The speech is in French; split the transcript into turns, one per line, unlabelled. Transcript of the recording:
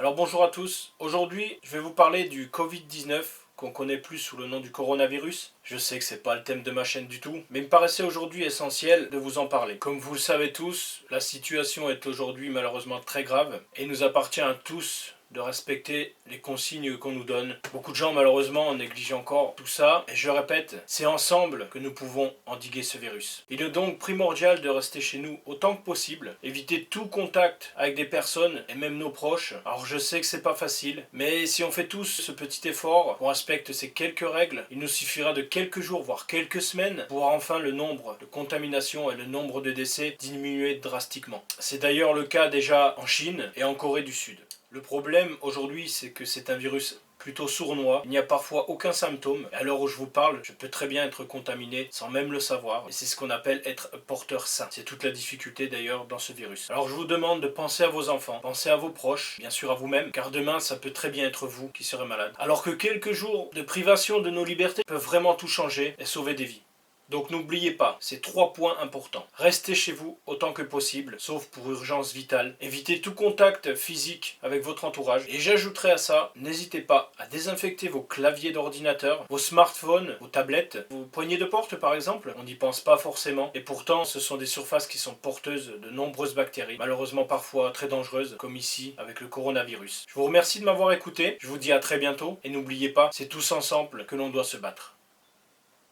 Alors bonjour à tous, aujourd'hui je vais vous parler du Covid-19 qu'on connaît plus sous le nom du coronavirus. Je sais que c'est pas le thème de ma chaîne du tout, mais il me paraissait aujourd'hui essentiel de vous en parler. Comme vous le savez tous, la situation est aujourd'hui malheureusement très grave et il nous appartient à tous de respecter les consignes qu'on nous donne. Beaucoup de gens malheureusement négligent encore tout ça, et je répète, c'est ensemble que nous pouvons endiguer ce virus. Il est donc primordial de rester chez nous autant que possible, éviter tout contact avec des personnes et même nos proches. Alors je sais que c'est pas facile, mais si on fait tous ce petit effort, on respecte ces quelques règles, il nous suffira de quelques jours, voire quelques semaines, pour voir enfin le nombre de contaminations et le nombre de décès diminuer drastiquement. C'est d'ailleurs le cas déjà en Chine et en Corée du Sud. Le problème aujourd'hui, c'est que c'est un virus plutôt sournois, il n'y a parfois aucun symptôme, et à l'heure où je vous parle, je peux très bien être contaminé sans même le savoir, et c'est ce qu'on appelle être porteur sain. C'est toute la difficulté d'ailleurs dans ce virus. Alors je vous demande de penser à vos enfants, pensez à vos proches, bien sûr à vous-même, car demain ça peut très bien être vous qui serez malade. Alors que quelques jours de privation de nos libertés peuvent vraiment tout changer et sauver des vies. Donc n'oubliez pas, ces 3 points importants. Restez chez vous autant que possible, sauf pour urgence vitale. Évitez tout contact physique avec votre entourage. Et j'ajouterai à ça, n'hésitez pas à désinfecter vos claviers d'ordinateur, vos smartphones, vos tablettes, vos poignées de porte par exemple. On n'y pense pas forcément. Et pourtant, ce sont des surfaces qui sont porteuses de nombreuses bactéries, malheureusement parfois très dangereuses, comme ici avec le coronavirus. Je vous remercie de m'avoir écouté, je vous dis à très bientôt. Et n'oubliez pas, c'est tous ensemble que l'on doit se battre.